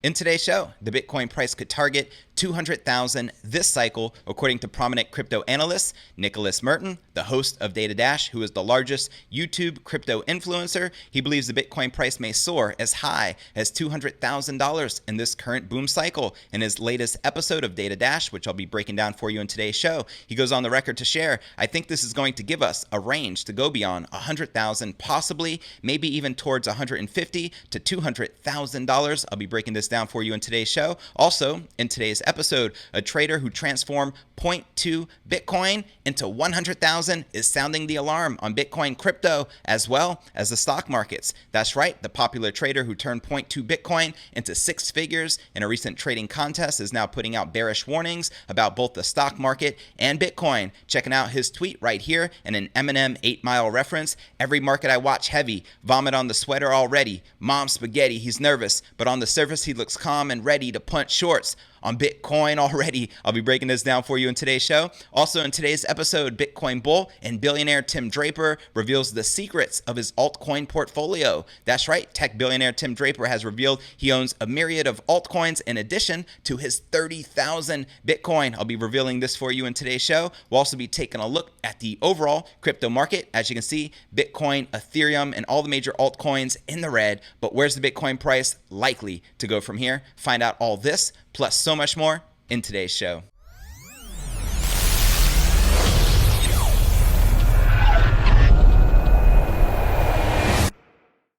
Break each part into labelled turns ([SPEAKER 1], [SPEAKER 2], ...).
[SPEAKER 1] In today's show, the Bitcoin price could target 200,000 this cycle, according to prominent crypto analyst Nicholas Merten, the host of DataDash, who is the largest YouTube crypto influencer. He believes the Bitcoin price may soar as high as $200,000 in this current boom cycle. In his latest episode of DataDash, which I'll be breaking down for you in today's show, he goes on the record to share, "I think this is going to give us a range to go beyond 100,000, possibly, maybe even towards 150 to $200,000. I'll be breaking this down for you in today's show. Also, in today's episode, a trader who transformed 0.2 Bitcoin into 100,000 is sounding the alarm on Bitcoin crypto as well as the stock markets. That's right, the popular trader who turned 0.2 Bitcoin into six figures in a recent trading contest is now putting out bearish warnings about both the stock market and Bitcoin. Checking out his tweet right here and an Eminem 8 Mile reference. "Every market I watch heavy, vomit on the sweater already. Mom spaghetti, he's nervous, but on the surface he looks calm and ready to punch shorts on Bitcoin already." I'll be breaking this down for you in today's show. Also in today's episode, Bitcoin bull and billionaire Tim Draper reveals the secrets of his altcoin portfolio. That's right, tech billionaire Tim Draper has revealed he owns a myriad of altcoins in addition to his 30,000 Bitcoin. I'll be revealing this for you in today's show. We'll also be taking a look at the overall crypto market. As you can see, Bitcoin, Ethereum, and all the major altcoins in the red. But where's the Bitcoin price likely to go from here? Find out all this, plus so much more in today's show.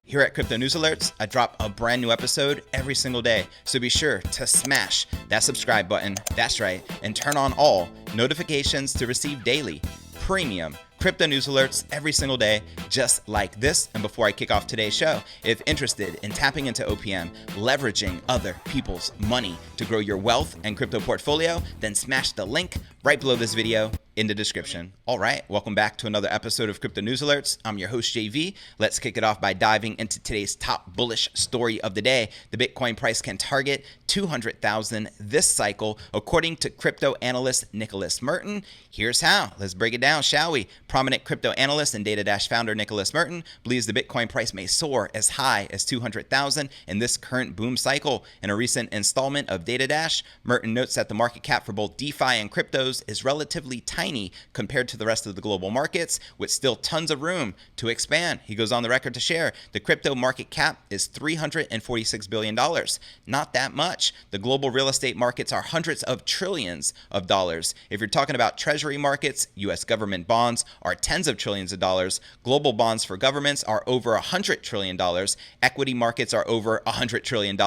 [SPEAKER 1] Here at Crypto News Alerts, I drop a brand new episode every single day, so be sure to smash that subscribe button, that's right, and turn on all notifications to receive daily, premium crypto news alerts every single day, just like this. And before I kick off today's show, if interested in tapping into OPM, leveraging other people's money to grow your wealth and crypto portfolio, then smash the link right below this video in the description. All right, welcome back to another episode of Crypto News Alerts. I'm your host, JV. Let's kick it off by diving into today's top bullish story of the day. The Bitcoin price can target 200,000 this cycle, according to crypto analyst Nicholas Merten. Here's how. Let's break it down, shall we? Prominent crypto analyst and DataDash founder Nicholas Merten believes the Bitcoin price may soar as high as 200,000 in this current boom cycle. In a recent installment of DataDash, Merten notes that the market cap for both DeFi and cryptos is relatively tiny compared to the rest of the global markets, with still tons of room to expand. He goes on the record to share the crypto market cap is $346 billion. Not that much. The global real estate markets are hundreds of trillions of dollars. If you're talking about treasury markets, U.S. government bonds are tens of trillions of dollars. Global bonds for governments are over $100 trillion. Equity markets are over $100 trillion.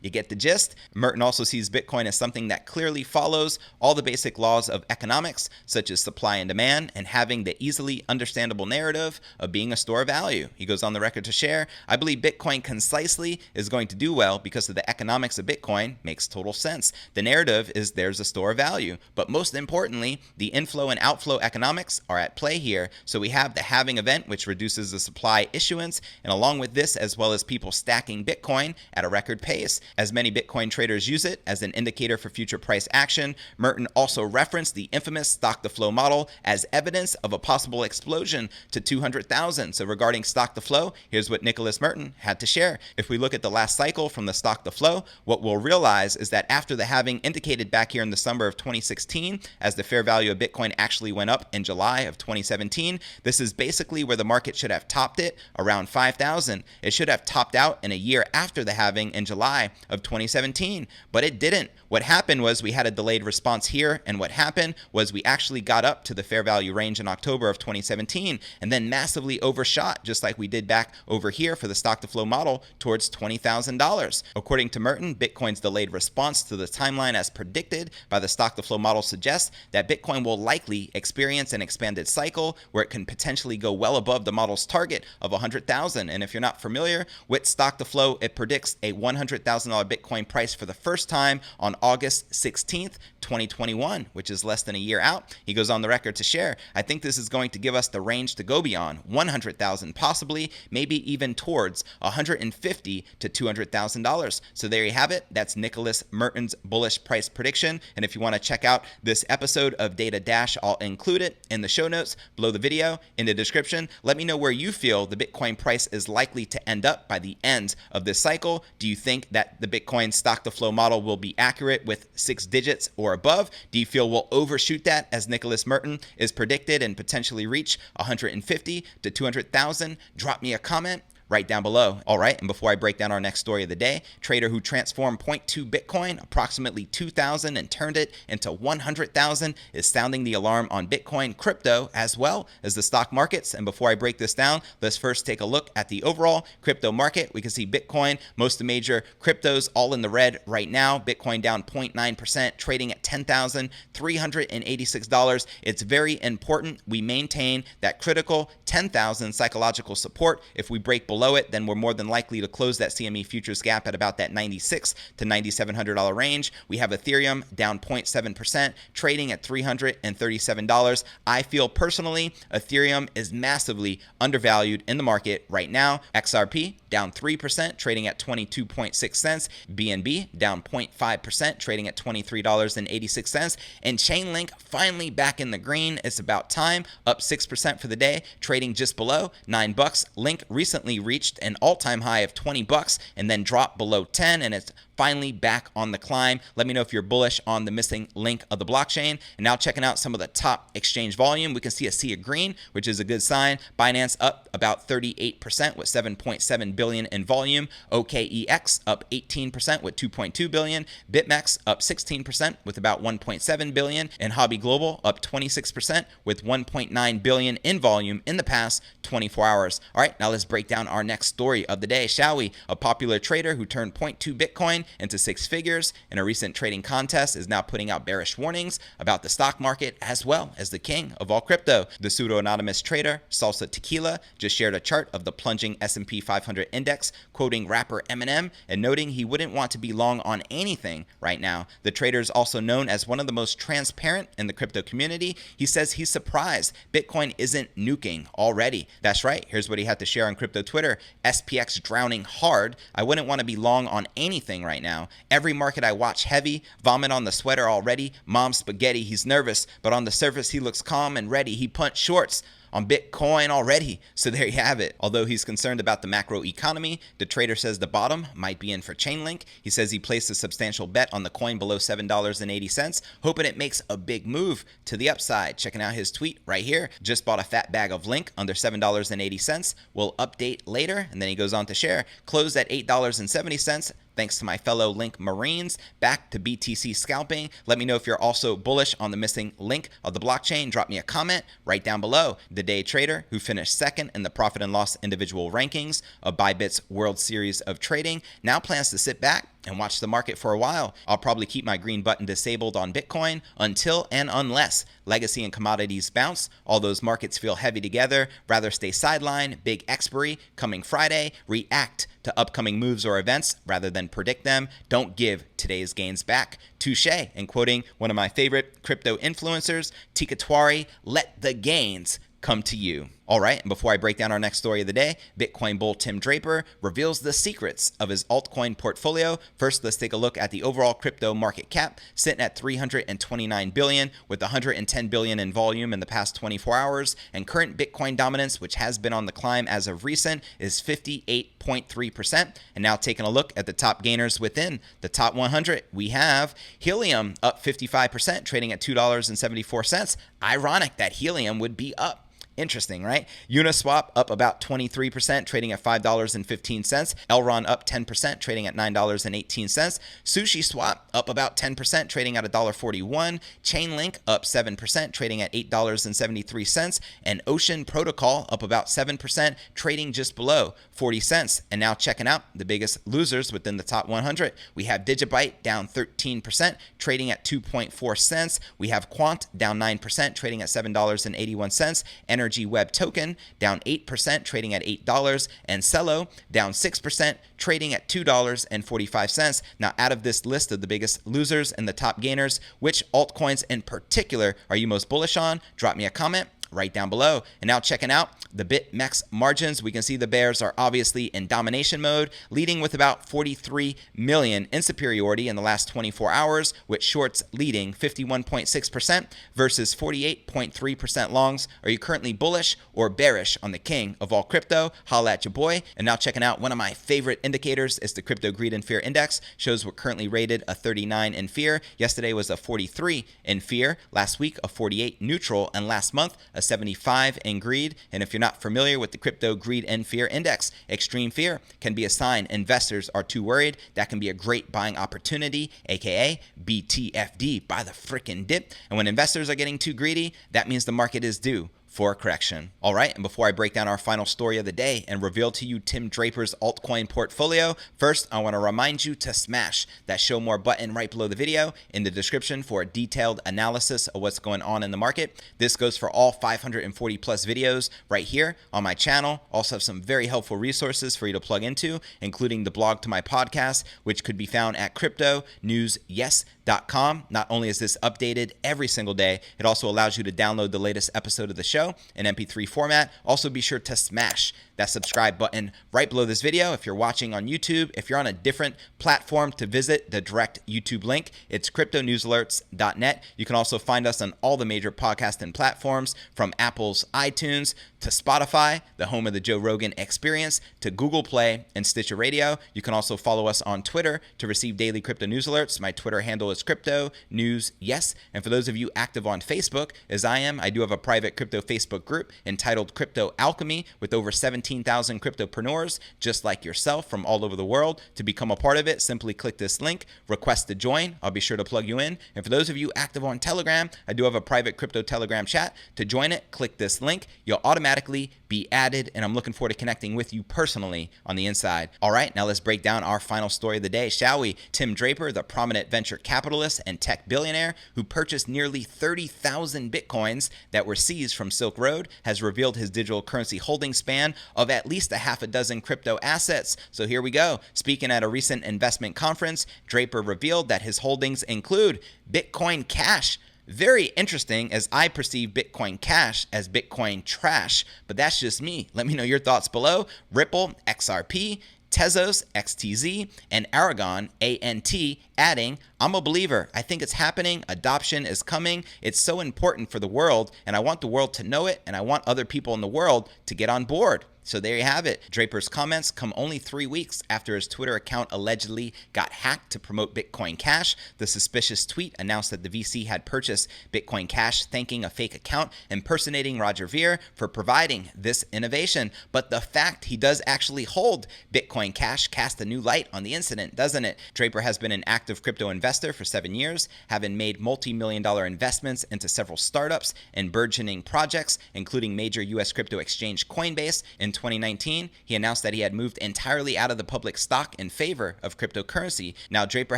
[SPEAKER 1] You get the gist? Merten also sees Bitcoin as something that clearly follows all the basic laws of economics, such as supply and demand, and having the easily understandable narrative of being a store of value. He goes on the record to share, "I believe Bitcoin concisely is going to do well because of the economics of Bitcoin makes total sense. The narrative is there's a store of value, but most importantly, the inflow and outflow economics are at play here. So we have the halving event, which reduces the supply issuance, and along with this, as well as people stacking Bitcoin at a record pace, as many Bitcoin traders use it as an indicator for future price action." Merten also referenced the infamous stock to flow model as evidence of a possible explosion to 200,000. So regarding stock to flow, here's what Nicholas Merten had to share. If we look at the last cycle from the stock to flow, what we'll realize is that after the halving indicated back here in the summer of 2016, as the fair value of Bitcoin actually went up in July of 2017, this is basically where the market should have topped it, around 5,000. It should have topped out in a year after the halving in July of 2017, but it didn't. What happened was we had a delayed response here, and what happened was we actually got up to the fair value range in October of 2017 and then massively overshot, just like we did back over here for the stock to flow model, towards $20,000. According to Merten, Bitcoin's delayed response to the timeline as predicted by the stock to flow model suggests that Bitcoin will likely experience an expanded cycle where it can potentially go well above the model's target of 100,000. And if you're not familiar with stock to flow, it predicts a $100,000 Bitcoin price for the first time on August 16th, 2021, which is less than a year out. He goes on the record to share, "I think this is going to give us the range to go beyond 100,000, possibly, maybe even towards 150 to $200,000. So there you have it. That's Nicholas Merten's bullish price prediction. And if you want to check out this episode of DataDash, I'll include it in the show notes below the video in the description. Let me know where you feel the Bitcoin price is likely to end up by the end of this cycle. Do you think that the Bitcoin stock to flow model will be accurate with 6 digits or above? Do you feel we'll overshoot that as Nicholas Merten is predicted and potentially reach 150 to 200,000? Drop me a comment right down below. All right, and before I break down our next story of the day, trader who transformed 0.2 Bitcoin, approximately 2,000, and turned it into 100,000 is sounding the alarm on Bitcoin, crypto, as well as the stock markets. And before I break this down, let's first take a look at the overall crypto market. We can see Bitcoin, most of the major cryptos all in the red right now. Bitcoin down 0.9%, trading at $10,386. It's very important we maintain that critical 10,000 psychological support. If we break below it, then we're more than likely to close that CME futures gap at about that $96 to $9,700 range. We have Ethereum down 0.7%, trading at $337. I feel personally Ethereum is massively undervalued in the market right now. XRP down 3%, trading at 22.6 cents. BNB down 0.5%, trading at $23.86. And Chainlink finally back in the green. It's about time, up 6% for the day, trading just below $9. Link recently reached an all-time high of $20 and then dropped below 10, and it's finally back on the climb. Let me know if you're bullish on the missing link of the blockchain. And now checking out some of the top exchange volume, we can see a sea of green, which is a good sign. Binance up about 38% with 7.7 billion in volume. OKEX up 18% with 2.2 billion. BitMEX up 16% with about 1.7 billion. And Hobby Global up 26% with 1.9 billion in volume in the past 24 hours. All right, now let's break down our next story of the day, shall we? A popular trader who turned 0.2 Bitcoin into 6 figures in a recent trading contest is now putting out bearish warnings about the stock market as well as the king of all crypto. The pseudo-anonymous trader Salsa Tequila just shared a chart of the plunging S&P 500 index, quoting rapper Eminem and noting he wouldn't want to be long on anything right now. The trader is also known as one of the most transparent in the crypto community. He says he's surprised Bitcoin isn't nuking already. That's right. Here's what he had to share on crypto Twitter. SPX drowning hard. I wouldn't want to be long on anything right now. Every market I watch heavy, vomit on the sweater already, mom spaghetti, he's nervous, but on the surface he looks calm and ready. He punched shorts on Bitcoin already. So there you have it. Although he's concerned about the macro economy, the trader says the bottom might be in for Chainlink. He says he placed a substantial bet on the coin below $7.80, hoping it makes a big move to the upside. Checking out his tweet right here. Just bought a fat bag of Link under $7.80. We'll update later. And then he goes on to share, closed at $8.70. Thanks to my fellow Link Marines. Back to BTC scalping. Let me know if you're also bullish on the missing link of the blockchain. Drop me a comment right down below. The day trader who finished second in the profit and loss individual rankings of Bybit's World Series of Trading now plans to sit back and watch the market for a while. I'll probably keep my green button disabled on Bitcoin until and unless legacy and commodities bounce. All those markets feel heavy together. Rather stay sidelined. Big expiry coming Friday. React to upcoming moves or events rather than predict them. Don't give today's gains back. Touche. And quoting one of my favorite crypto influencers, Tika Twari, let the gains come to you. All right, and before I break down our next story of the day, Bitcoin bull Tim Draper reveals the secrets of his altcoin portfolio. First, let's take a look at the overall crypto market cap, sitting at $329 billion with $110 billion in volume in the past 24 hours. And current Bitcoin dominance, which has been on the climb as of recent, is 58.3%. And now taking a look at the top gainers within the top 100, we have Helium up 55%, trading at $2.74. Ironic that Helium would be up. Interesting, right? Uniswap up about 23%, trading at $5.15. Elron up 10%, trading at $9.18. SushiSwap up about 10%, trading at $1.41. Chainlink up 7%, trading at $8.73. And Ocean Protocol up about 7%, trading just below 40 cents. And now checking out the biggest losers within the top 100. We have Digibyte down 13%, trading at 2.4 cents. We have Quant down 9%, trading at $7.81. Energy Web Token down 8%, trading at $8, and Cello down 6%, trading at $2.45. Now, out of this list of the biggest losers and the top gainers, which altcoins in particular are you most bullish on? Drop me a comment right down below. And now checking out the BitMEX margins, we can see the bears are obviously in domination mode, leading with about 43 million in superiority in the last 24 hours, with shorts leading 51.6% versus 48.3% longs. Are you currently bullish or bearish on the king of all crypto? Holla at your boy. And now checking out one of my favorite indicators is the Crypto Greed and Fear Index. Shows we're currently rated a 39 in fear. Yesterday was a 43 in fear. Last week a 48 neutral, and last month a 75 in greed. And if you're not familiar with the Crypto Greed and Fear Index, extreme fear can be a sign investors are too worried. That can be a great buying opportunity, aka BTFD, buy the frickin' dip. And when investors are getting too greedy, that means the market is due for a correction. All right, and before I break down our final story of the day and reveal to you Tim Draper's altcoin portfolio, first I want to remind you to smash that show more button right below the video in the description for a detailed analysis of what's going on in the market. This goes for all 540 plus videos right here on my channel. Also have some very helpful resources for you to plug into, including the blog to my podcast, which could be found at cryptonewsyes.com. Not only is this updated every single day, it also allows you to download the latest episode of the show in MP3 format. Also be sure to smash that subscribe button right below this video if you're watching on YouTube. If you're on a different platform, to visit the direct YouTube link, it's cryptonewsalerts.net. You can also find us on all the major podcasting platforms, from Apple's iTunes to Spotify, the home of the Joe Rogan Experience, to Google Play and Stitcher Radio. You can also follow us on Twitter to receive daily crypto news alerts. My Twitter handle is cryptonewsyes. And for those of you active on Facebook, as I am, I do have a private crypto Facebook group entitled Crypto Alchemy with over 17,000 cryptopreneurs just like yourself from all over the world. To become a part of it, simply click this link, request to join. I'll be sure to plug you in. And for those of you active on Telegram, I do have a private crypto Telegram chat. To join it, click this link. You'll automatically be added, and I'm looking forward to connecting with you personally on the inside. All right, now let's break down our final story of the day, shall we? Tim Draper, the prominent venture capitalist and tech billionaire who purchased nearly 30,000 Bitcoins that were seized from Silk Road, has revealed his digital currency holding span of at least a half a dozen crypto assets. So here we go. Speaking at a recent investment conference, Draper revealed that his holdings include Bitcoin Cash. Very interesting, as I perceive Bitcoin Cash as Bitcoin trash, but that's just me. Let me know your thoughts below. Ripple, XRP, Tezos, XTZ, and Aragon, ANT, adding, I'm a believer. I think it's happening. Adoption is coming. It's so important for the world, and I want the world to know it, and I want other people in the world to get on board. So there you have it. Draper's comments come only 3 weeks after his Twitter account allegedly got hacked to promote Bitcoin Cash. The suspicious tweet announced that the VC had purchased Bitcoin Cash, thanking a fake account impersonating Roger Ver for providing this innovation. But the fact he does actually hold Bitcoin Cash casts a new light on the incident, doesn't it? Draper has been an active crypto investor for 7 years, having made multi-million-dollar investments into several startups and burgeoning projects, including major U.S. crypto exchange Coinbase. In 2019, he announced that he had moved entirely out of the public stock in favor of cryptocurrency. Now, Draper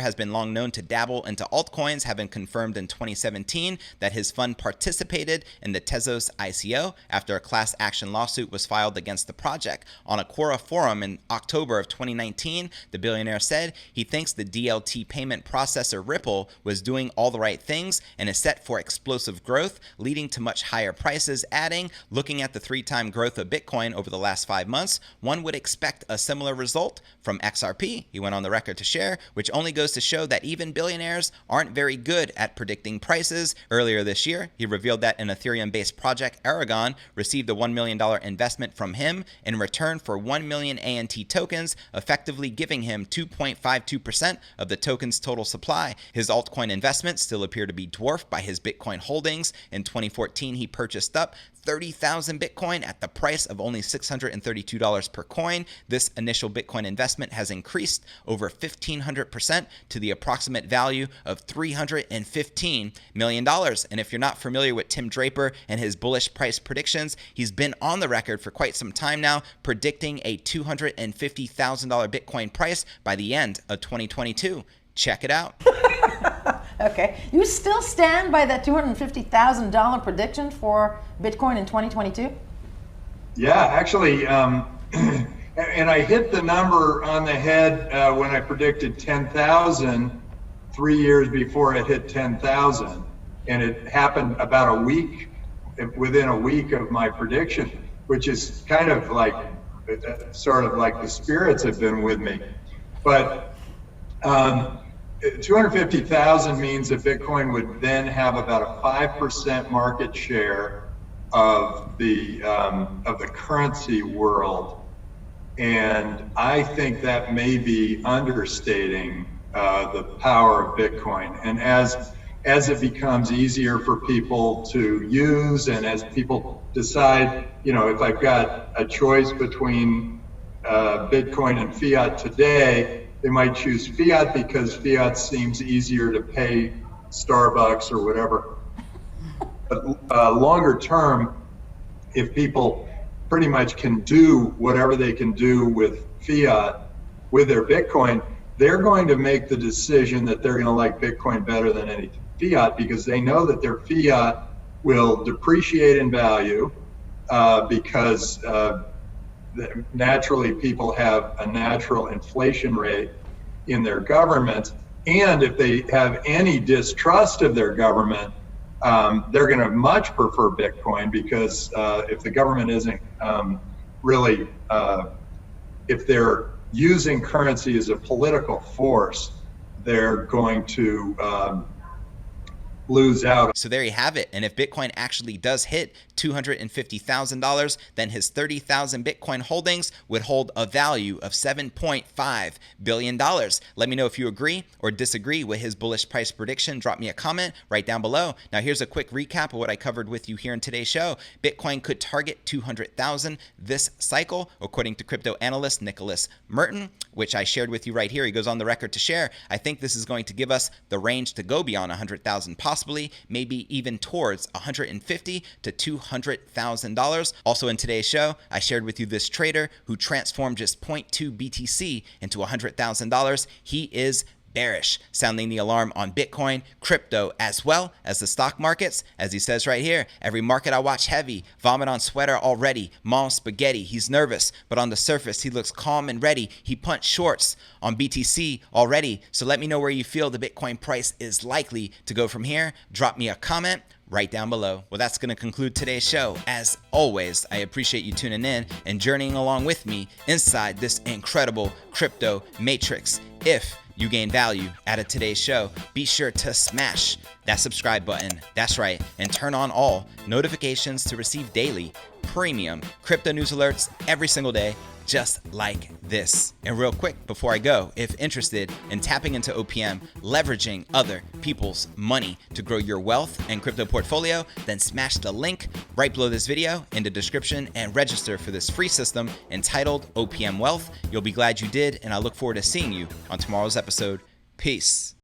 [SPEAKER 1] has been long known to dabble into altcoins, having confirmed in 2017 that his fund participated in the Tezos ICO after a class action lawsuit was filed against the project. On a Quora forum in October of 2019, the billionaire said he thinks the DLT payment processor Ripple was doing all the right things and is set for explosive growth, leading to much higher prices, adding, looking at the 3-time growth of Bitcoin over the last 5 months, one would expect a similar result from XRP, he went on the record to share, which only goes to show that even billionaires aren't very good at predicting prices. Earlier this year, he revealed that an Ethereum-based project, Aragon, received a $1 million investment from him in return for 1 million ANT tokens, effectively giving him 2.52% of the token's total supply. His altcoin investments still appear to be dwarfed by his Bitcoin holdings. In 2014, he purchased up 30,000 Bitcoin at the price of only $632 per coin. This initial Bitcoin investment has increased over 1,500% to the approximate value of $315 million. And if you're not familiar with Tim Draper and his bullish price predictions, he's been on the record for quite some time now, predicting a $250,000 Bitcoin price by the end of 2022. Check it out.
[SPEAKER 2] Okay. You still stand by that $250,000 prediction for Bitcoin in 2022?
[SPEAKER 3] Yeah, actually, and I hit the number on the head when I predicted 10,000 3 years before it hit 10,000. And it happened about a week within a week of my prediction, which is kind of like, sort of like the spirits have been with me. But 250,000 means that Bitcoin would then have about a 5% market share of the currency world, and I think that may be understating the power of Bitcoin. And as it becomes easier for people to use, and as people decide, if I've got a choice between Bitcoin and fiat today, they might choose fiat because fiat seems easier to pay Starbucks or whatever. But longer term, if people pretty much can do whatever they can do with fiat with their Bitcoin, they're going to make the decision that they're going to like Bitcoin better than any fiat, because they know that their fiat will depreciate in value because naturally people have a natural inflation rate in their government. And if they have any distrust of their government, they're going to much prefer Bitcoin, because if the government isn't really, if they're using currency as a political force, they're going to lose out.
[SPEAKER 1] So there you have it. And if Bitcoin actually does hit $250,000, then his 30,000 Bitcoin holdings would hold a value of $7.5 billion. Let me know if you agree or disagree with his bullish price prediction. Drop me a comment right down below. Now here's a quick recap of what I covered with you here in today's show. Bitcoin could target 200,000 this cycle, according to crypto analyst Nicholas Merten, which I shared with you right here. He goes on the record to share, I think this is going to give us the range to go beyond 100,000, possibly, maybe even towards 150 to $200,000. Also in today's show, I shared with you this trader who transformed just 0.2 BTC into $100,000. He is bearish, sounding the alarm on Bitcoin, crypto, as well as the stock markets. As he says right here, every market I watch heavy, vomit on sweater already, mom spaghetti. He's nervous, but on the surface, he looks calm and ready. He punched shorts on BTC already. So let me know where you feel the Bitcoin price is likely to go from here. Drop me a comment right down below. Well, that's going to conclude today's show. As always, I appreciate you tuning in and journeying along with me inside this incredible crypto matrix. If you gain value out of today's show, be sure to smash that subscribe button. That's right. And turn on all notifications to receive daily premium crypto news alerts every single day, just like this. And real quick before I go, if interested in tapping into OPM, leveraging other people's money to grow your wealth and crypto portfolio, then smash the link right below this video in the description and register for this free system entitled OPM Wealth. You'll be glad you did, and I look forward to seeing you on tomorrow's episode. Peace.